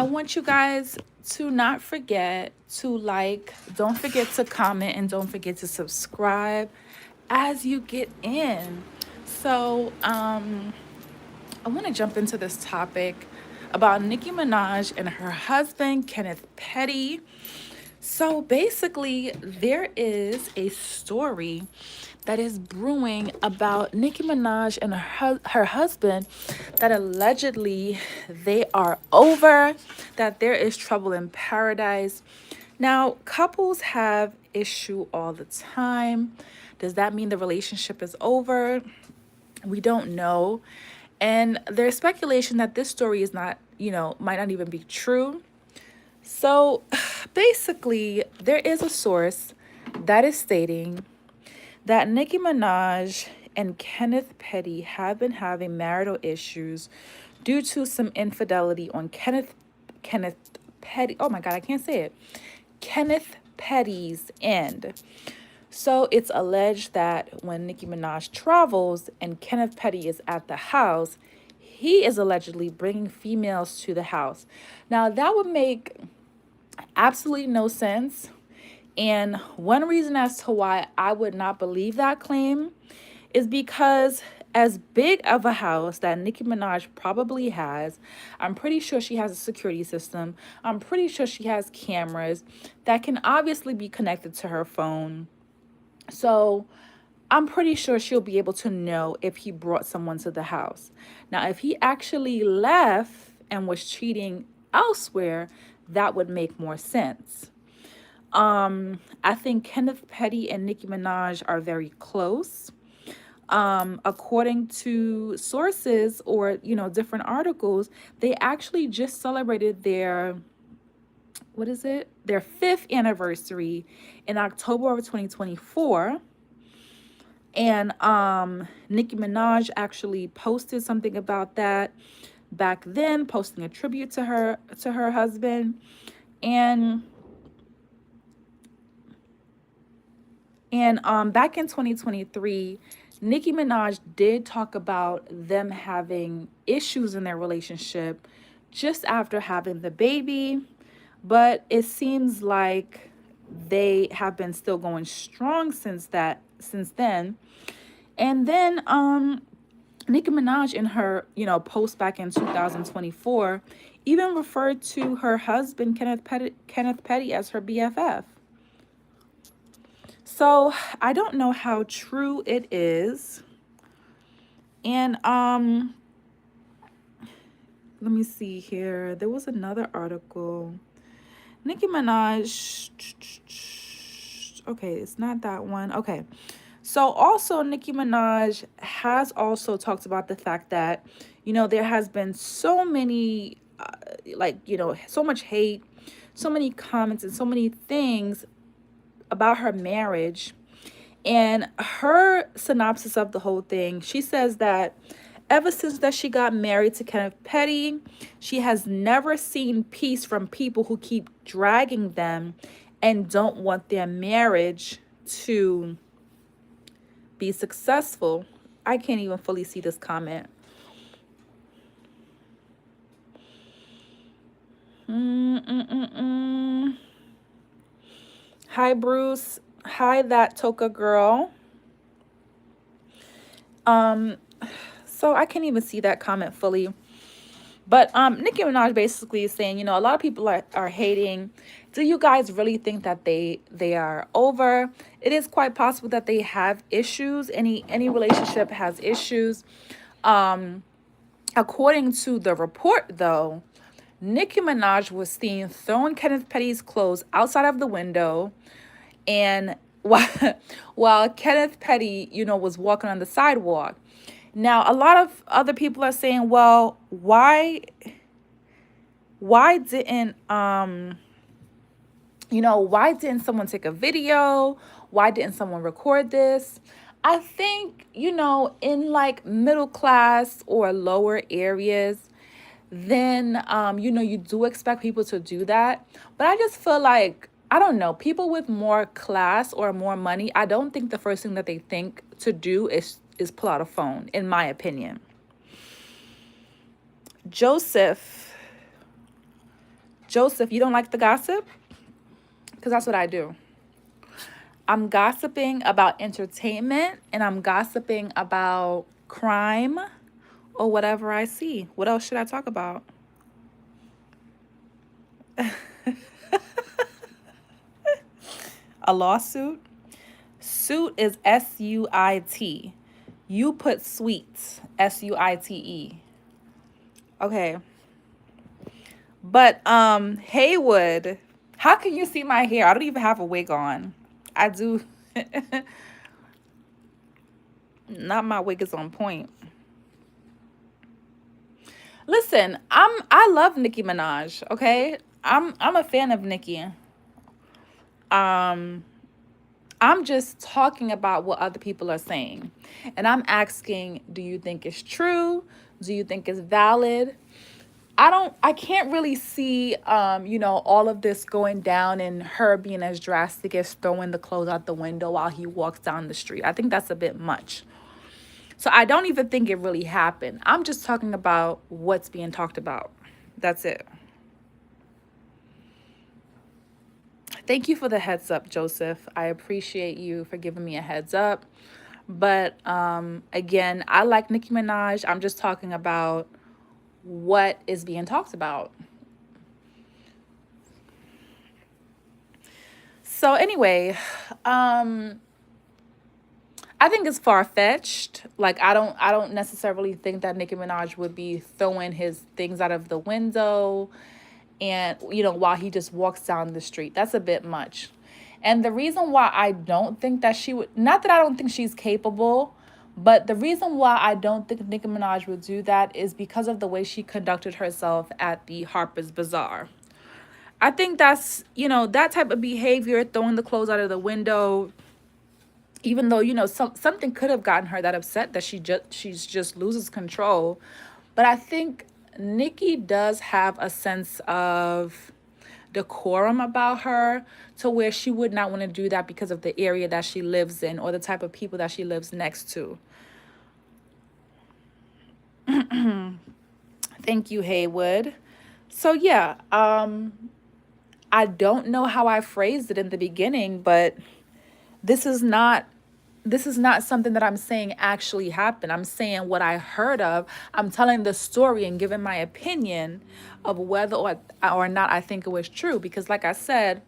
I want you guys to not forget to like, don't forget to comment, and don't forget to subscribe as you get in. So, I want to jump into this topic about Nicki Minaj and her husband, Kenneth Petty. So basically, there is a story that is brewing about Nicki Minaj and her husband that allegedly they are over, that there is trouble in paradise. Now, couples have issue all the time. Does that mean the relationship is over? We don't know. And there's speculation that this story is not, might not even be true. So basically, there is a source that is stating that Nicki Minaj and Kenneth Petty have been having marital issues due to some infidelity on Kenneth Petty. Oh my God, I can't say it. Kenneth Petty's end. So it's alleged that when Nicki Minaj travels and Kenneth Petty is at the house, he is allegedly bringing females to the house. Now, that would make absolutely no sense. And one reason as to why I would not believe that claim is because as big of a house that Nicki Minaj probably has, I'm pretty sure she has a security system. I'm pretty sure she has cameras that can obviously be connected to her phone. So I'm pretty sure she'll be able to know if he brought someone to the house. Now, if he actually left and was cheating elsewhere, that would make more sense. I think Kenneth Petty and Nicki Minaj are very close. According to sources or, different articles, they actually just celebrated their, what is it? Their fifth anniversary in October of 2024. And Nicki Minaj actually posted something about that back then, posting a tribute to her husband. And back in 2023, Nicki Minaj did talk about them having issues in their relationship just after having the baby, but it seems like they have been still going strong since then. And then Nicki Minaj in her, post back in 2024 even referred to her husband Kenneth Petty as her BFF. So I don't know how true it is. And let me see here. There was another article. Nicki Minaj. Okay, it's not that one. Okay. So also Nicki Minaj has also talked about the fact that, there has been so many, so much hate, so many comments and so many things about her marriage. And her synopsis of the whole thing, she says that ever since that she got married to Kenneth Petty, she has never seen peace from people who keep dragging them and don't want their marriage to be successful. I can't even fully see this comment. Hi, Bruce. Hi, that Toka girl. So I can't even see that comment fully. But Nicki Minaj basically is saying, a lot of people are hating. Do you guys really think that they are over? It is quite possible that they have issues. Any relationship has issues. According to the report, though, Nicki Minaj was seen throwing Kenneth Petty's clothes outside of the window, and while Kenneth Petty, was walking on the sidewalk. Now, a lot of other people are saying, well, why didn't why didn't someone take a video? Why didn't someone record this? I think, in like middle class or lower areas, then you do expect people to do that. But I just feel like, I don't know, people with more class or more money, I don't think the first thing that they think to do is pull out a phone, in my opinion. Joseph Joseph, you don't like the gossip? Because that's what I do. I'm gossiping about entertainment and I'm gossiping about crime or whatever I see. What else should I talk about? A lawsuit? Suit is SUIT. You put sweet, SUITE. Okay. But Haywood, how can you see my hair? I don't even have a wig on. I do. Not my wig is on point. Listen, I love Nicki Minaj, okay? I'm a fan of Nicki. Um I'm just talking about what other people are saying. And I'm asking, do you think it's true? Do you think it's valid? I can't really see all of this going down and her being as drastic as throwing the clothes out the window while he walks down the street. I think that's a bit much. So I don't even think it really happened. I'm just talking about what's being talked about. That's it. Thank you for the heads up, Joseph. I appreciate you for giving me a heads up. But again, I like Nicki Minaj. I'm just talking about what is being talked about. So anyway, I think it's far fetched. Like I don't necessarily think that Nicki Minaj would be throwing his things out of the window and while he just walks down the street. That's a bit much. And the reason why I don't think that she would, not that I don't think she's capable, but the reason why I don't think Nicki Minaj would do that is because of the way she conducted herself at the Harper's Bazaar. I think that's, that type of behavior, throwing the clothes out of the window, even though, something could have gotten her that upset that she's just loses control. But I think Nicki does have a sense of decorum about her to where she would not want to do that because of the area that she lives in or the type of people that she lives next to. Thank you, Haywood. So yeah, I don't know how I phrased it in the beginning, but this is not something that I'm saying actually happened. I'm saying what I heard of. I'm telling the story and giving my opinion of whether or not I think it was true. Because like I said,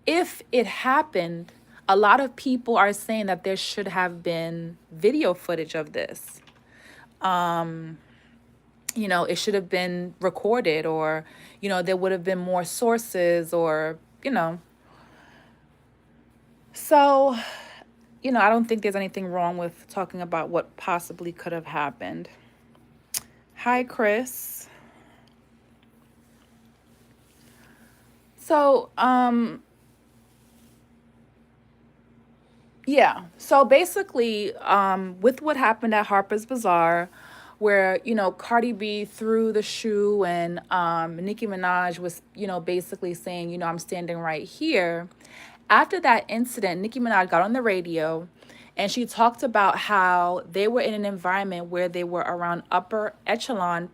if it happened, a lot of people are saying that there should have been video footage of this. It should have been recorded, or, there would have been more sources, or, So, I don't think there's anything wrong with talking about what possibly could have happened. Hi, Chris. So, yeah. So basically, with what happened at Harper's Bazaar, where, Cardi B threw the shoe and Nicki Minaj was, basically saying, I'm standing right here. After that incident, Nicki Minaj got on the radio and she talked about how they were in an environment where they were around upper echelon,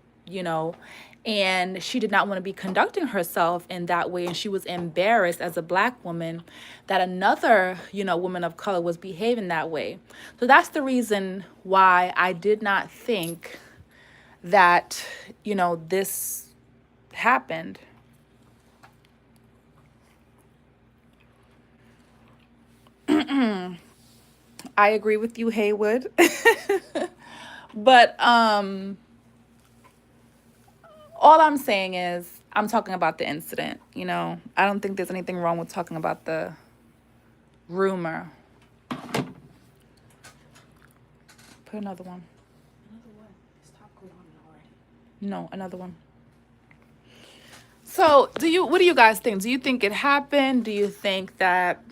and she did not want to be conducting herself in that way. And she was embarrassed as a Black woman that another, woman of color was behaving that way. So that's the reason why I did not think that, this happened. I agree with you, Haywood. But all I'm saying is I'm talking about the incident, I don't think there's anything wrong with talking about the rumor. Put another one. Another one. Stop going on already. No, another one. So, what do you guys think? Do you think it happened? Do you think that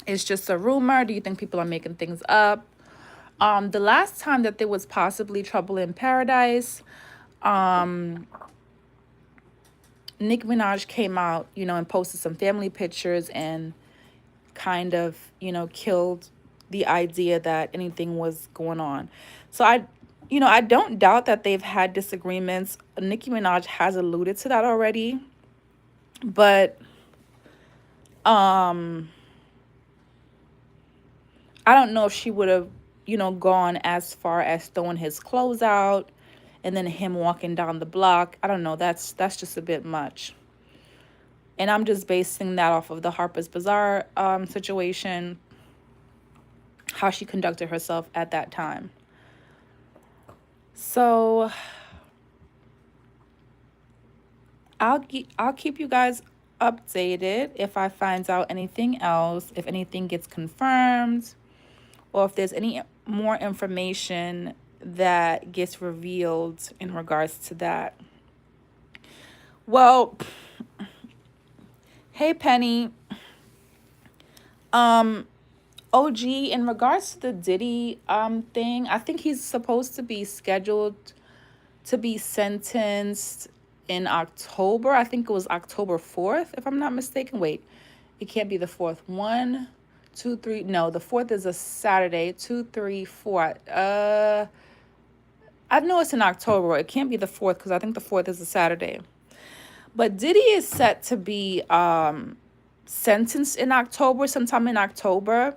it's just a rumor? Do you think people are making things up? The last time that there was possibly trouble in paradise, Nicki Minaj came out, and posted some family pictures and kind of, killed the idea that anything was going on. So you know, I don't doubt that they've had disagreements. Nicki Minaj has alluded to that already. But um I don't know if she would have, gone as far as throwing his clothes out and then him walking down the block. I don't know. That's just a bit much. And I'm just basing that off of the Harper's Bazaar situation, how she conducted herself at that time. So I'll keep you guys updated if I find out anything else, if anything gets confirmed, or if there's any more information that gets revealed in regards to that. Well, hey Penny, OG, in regards to the Diddy thing, I think he's supposed to be scheduled to be sentenced in October. I think it was October 4th, if I'm not mistaken. Wait, it can't be the 4th. 1, 2, 3. No, the 4th is a Saturday. 2, 3, 4. I know it's in October. It can't be the 4th because I think the 4th is a Saturday. But Diddy is set to be sentenced in October, sometime in October.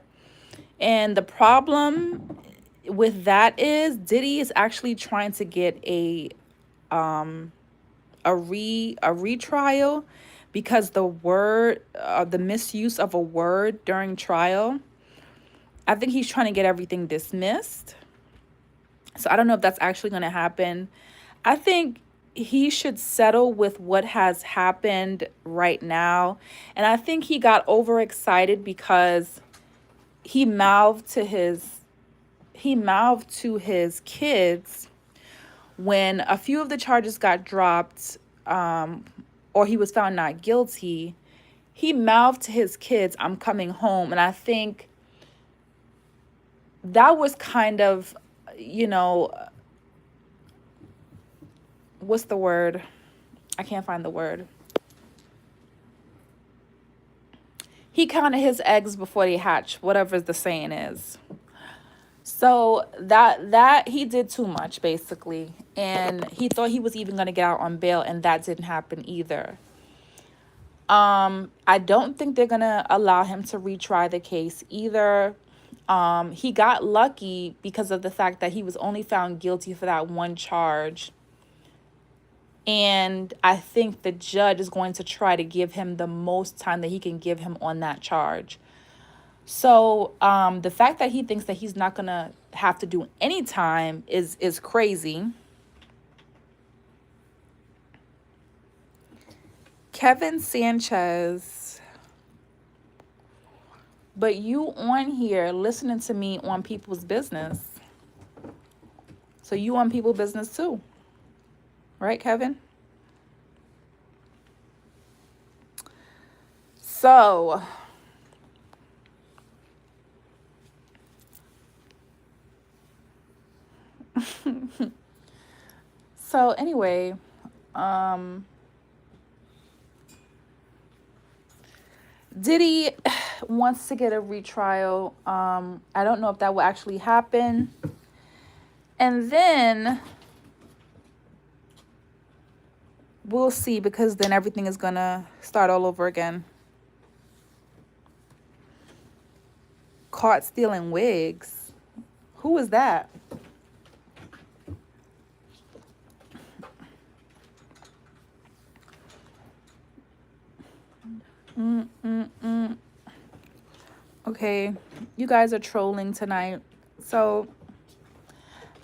And the problem with that is Diddy is actually trying to get a retrial because the misuse of a word during trial. I think he's trying to get everything dismissed. So I don't know if that's actually going to happen. I think he should settle with what has happened right now. And I think he got overexcited because he mouthed to his kids when a few of the charges got dropped, or he was found not guilty. He mouthed to his kids, "I'm coming home." And I think that was kind of, what's the word? I can't find the word. He counted his eggs before they hatch, whatever the saying is. So that he did too much, basically. And he thought he was even going to get out on bail, and that didn't happen either. I don't think they're going to allow him to retry the case either. He got lucky because of the fact that he was only found guilty for that one charge. And I think the judge is going to try to give him the most time that he can give him on that charge. So the fact that he thinks that he's not going to have to do any time is crazy. Kevin Sanchez, but you on here listening to me on people's business. So you on people's business too. Right, Kevin? So anyway, Diddy wants to get a retrial. I don't know if that will actually happen. And then we'll see, because then everything is going to start all over again. Caught stealing wigs. Who is that? Okay, you guys are trolling tonight. So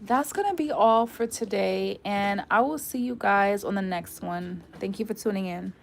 that's going to be all for today, and I will see you guys on the next one. Thank you for tuning in.